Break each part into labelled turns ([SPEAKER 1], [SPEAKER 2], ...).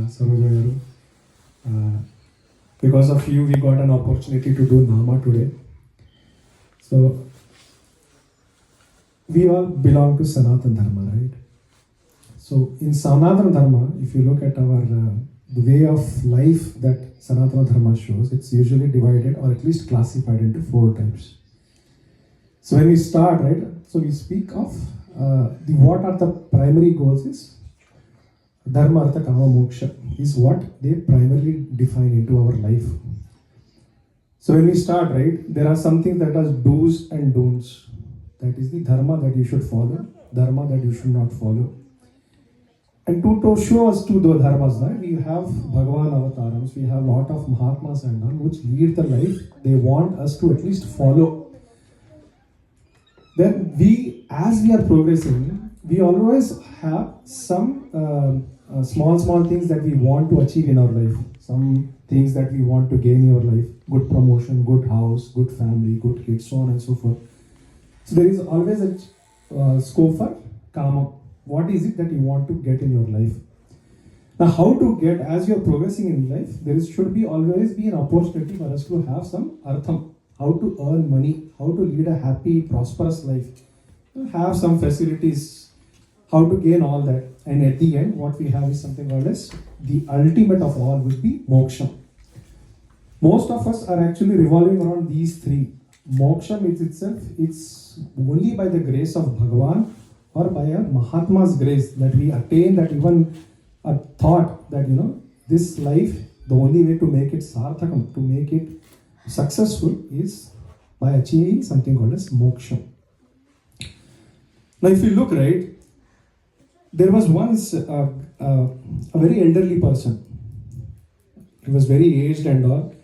[SPEAKER 1] Saroja garu. Because of you, we got an opportunity to do Nama today. So, we all belong to Sanatana Dharma, right? So, in Sanatana Dharma, if you look at our the way of life that Sanatana Dharma shows, it's usually divided or at least classified into 4 types. So, when we start, right, so we speak of what are the primary goals is Dharma, Artha, Kama, Moksha is what they primarily define into our life. So when we start, right, there are some things that are do's and don'ts. That is the Dharma that you should follow, Dharma that you should not follow. And to show us to those Dharmas, right, we have Bhagavan Avatarams, we have a lot of Mahatmas and all, which lead the life they want us to at least follow. Then we, as we are progressing, we always have some small things that we want to achieve in our life. Some things that we want to gain in our life. Good promotion, good house, good family, good kids, so on and so forth. So there is always a scope for Kama. What is it that you want to get in your life? Now how to get, as you are progressing in life, should be always be an opportunity for us to have some Artham. How to earn money, how to lead a happy, prosperous life. Have some facilities, how to gain all that. And at the end, what we have is something called as the ultimate of all would be moksha. Most of us are actually revolving around these 3. Moksha means itself, it's only by the grace of Bhagavan or by a Mahatma's grace that we attain that even a thought that, this life, the only way to make it sarthakam, to make it successful is by achieving something called as moksha. Now if you look, right, there was once a very elderly person. He was very aged and all.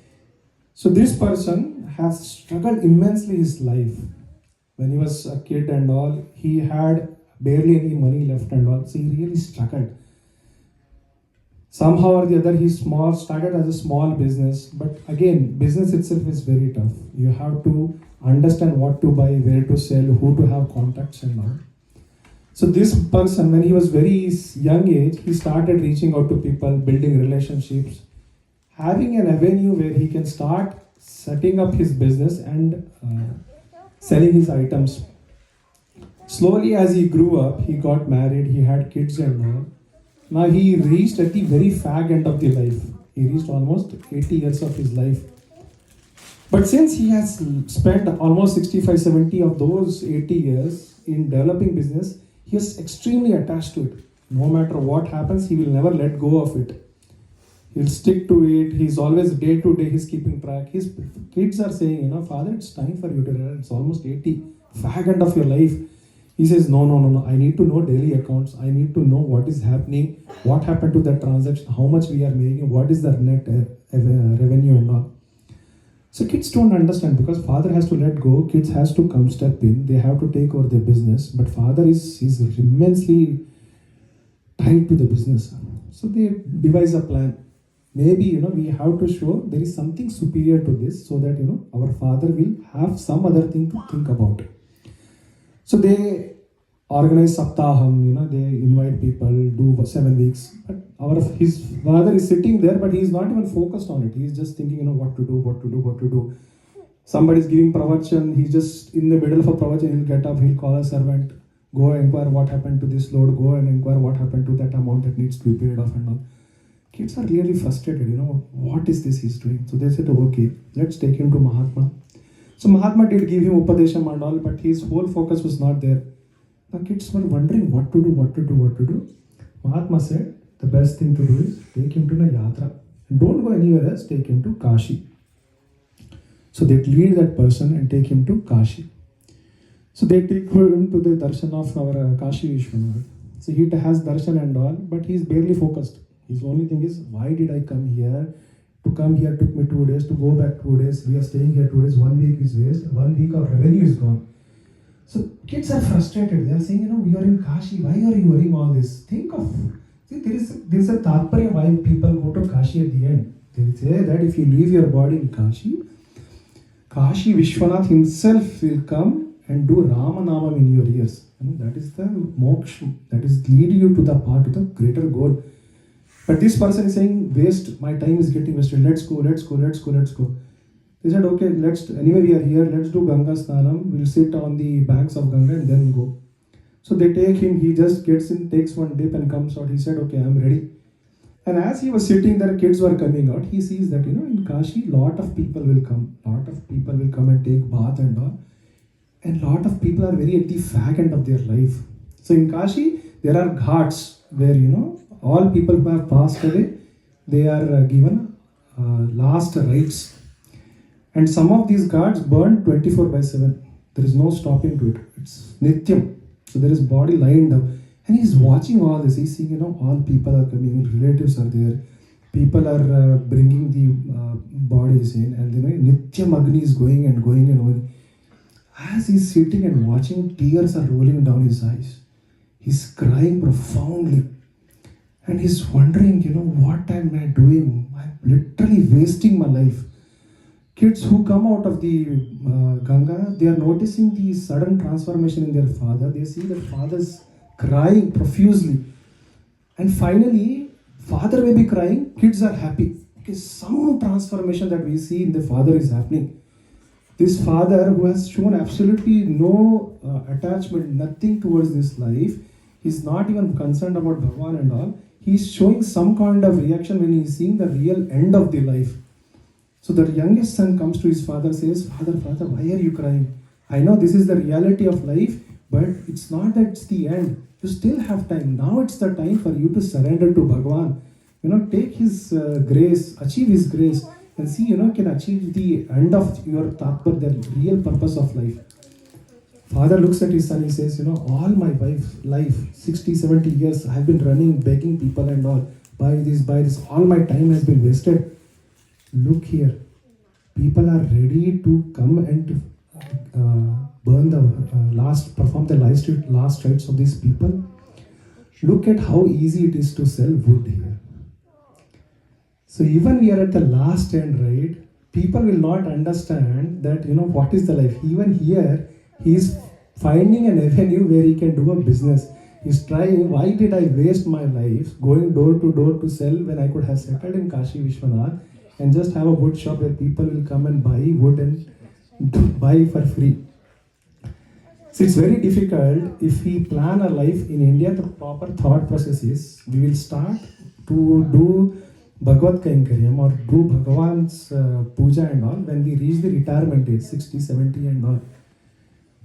[SPEAKER 1] So this person has struggled immensely his life. When he was a kid and all, he had barely any money left and all. So he really struggled. Somehow or the other, he started as a small business. But again, business itself is very tough. You have to understand what to buy, where to sell, who to have contacts and all. So this person, when he was very young age, he started reaching out to people, building relationships, having an avenue where he can start setting up his business and selling his items. Slowly as he grew up, he got married, he had kids and all. Now he reached at the very fag end of the life. He reached almost 80 years of his life. But since he has spent almost 65-70 of those 80 years in developing business, he is extremely attached to it. No matter what happens, he will never let go of it. He'll stick to it. He's always day to day, he's keeping track. His kids are saying, Father, it's time for you to retire. It's almost 80, fag end of your life. He says, no. I need to know daily accounts. I need to know what is happening, what happened to that transaction, how much we are making, what is the net revenue and all. So kids don't understand because father has to let go, kids has to come step in, they have to take over their business, but father is immensely tied to the business. So they devise a plan. Maybe, we have to show there is something superior to this so that, our father will have some other thing to think about. So they organize Saptaham, they invite people, do 7 weeks. But his father is sitting there, but he is not even focused on it. He is just thinking, what to do. Somebody is giving pravachan, he's just in the middle of a pravachan, he'll get up, he'll call a servant, go inquire what happened to this load, go and inquire what happened to that amount that needs to be paid off and all. Kids are really frustrated, what is this he's doing? So they said, okay, let's take him to Mahatma. So Mahatma did give him Upadesham and all, but his whole focus was not there. The kids were wondering what to do. Mahatma said, the best thing to do is take him to a yatra. Don't go anywhere else, take him to Kashi. So they lead that person and take him to Kashi. So they take him to the darshan of our Kashi Vishwanath. So he has darshan and all, but he's barely focused. His only thing is, why did I come here? To come here took me 2 days, to go back 2 days. We are staying here 2 days, 1 week is waste, 1 week of revenue is gone. So kids are frustrated. They are saying, we are in Kashi. Why are you worrying all this? There is a tatparya why people go to Kashi at the end. They say that if you leave your body in Kashi, Kashi Vishwanath himself will come and do Ramanamam in your ears. That is the moksha. That is lead you to the path, to the greater goal. But this person is saying, waste, my time is getting wasted. Let's go, let's go, let's go, let's go. They said, okay, anyway we are here, let's do Ganga Snanam. We'll sit on the banks of Ganga and then go. So they take him, he just gets in, takes one dip and comes out. He said, okay, I'm ready. And as he was sitting there, kids were coming out. He sees that, in Kashi, lot of people will come. Lot of people will come and take bath and all. And lot of people are very at the fag end of their life. So in Kashi, there are ghats where, all people who have passed away, they are given last rites. And some of these ghats burn 24/7. There is no stopping to it. It's nityam. So there is body lined up. And he's watching all this. He's seeing, all people are coming, relatives are there. People are bringing the bodies in. And, nityam Agni is going and going and going. As he's sitting and watching, tears are rolling down his eyes. He's crying profoundly. And he's wondering, what am I doing? I'm literally wasting my life. Kids who come out of the Ganga, they are noticing the sudden transformation in their father. They see that father's crying profusely. And finally, father may be crying, kids are happy. Because some transformation that we see in the father is happening. This father who has shown absolutely no attachment, nothing towards this life, he's not even concerned about Bhagwan and all. He's showing some kind of reaction when he's seeing the real end of the life. So the youngest son comes to his father, says, Father, why are you crying? I know this is the reality of life, but it's not that it's the end. You still have time. Now it's the time for you to surrender to Bhagwan. Take his grace, achieve his grace, and see, can achieve the end of your tatpar, the real purpose of life. Father looks at his son, he says, all my life, 60, 70 years, I've been running, begging people and all, buy this, all my time has been wasted. Look here, people are ready to come and perform the last rites of these people. Look at how easy it is to sell wood here. So even we are at the last end, right? People will not understand that, what is the life. Even here, he is finding an avenue where he can do a business. He's trying, why did I waste my life going door to door to sell when I could have settled in Kashi Vishwanath and just have a wood shop where people will come and buy wood and buy for free. So it's very difficult if we plan our life in India. The proper thought process is we will start to do Bhagavad Kainkaryam or do Bhagavan's puja and all when we reach the retirement age, 60, 70 and all.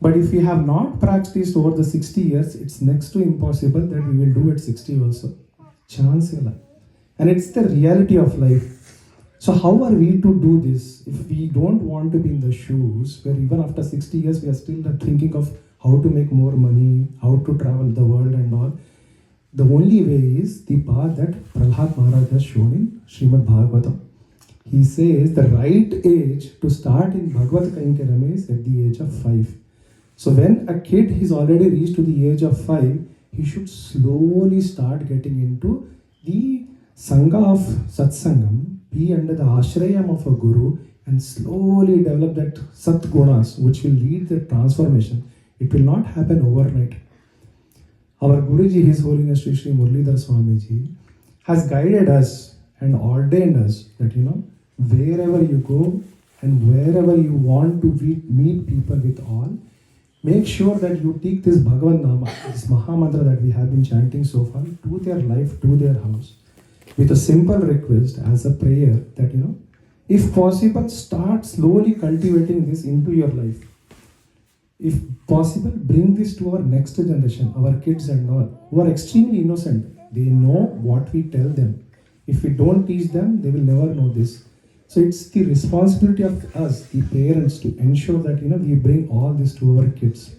[SPEAKER 1] But if we have not practiced over the 60 years, it's next to impossible that we will do at 60 also. Chance illa. And it's the reality of life. So how are we to do this if we don't want to be in the shoes where even after 60 years we are still thinking of how to make more money, how to travel the world and all. The only way is the path that Prahlad Maharaj has shown in Srimad Bhagavatam. He says the right age to start in Bhagavad Kainkaryam is at the age of 5. So when a kid is already reached to the age of 5, he should slowly start getting into the Sangha of Satsangam, be under the ashrayam of a guru and slowly develop that Sat Gunas which will lead the transformation. It will not happen overnight. Our Guruji, His Holiness Sri Sri Muralidhar Swamiji, has guided us and ordained us that, wherever you go and wherever you want to meet people with all, make sure that you take this Bhagavan Nama, this Maha Mantra that we have been chanting so far, to their life, to their house, with a simple request as a prayer that, if possible, start slowly cultivating this into your life. If possible, bring this to our next generation, our kids and all, who are extremely innocent. They know what we tell them. If we don't teach them, they will never know this. So it's the responsibility of us, the parents, to ensure that, we bring all this to our kids.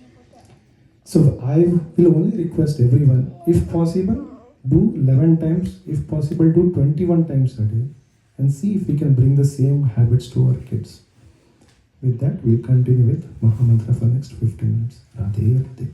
[SPEAKER 1] So I will only request everyone, if possible, do 11 times, if possible, do 21 times a day, and see if we can bring the same habits to our kids. With that, we'll continue with Mahamantra for next 15 minutes. Radhe Radhe.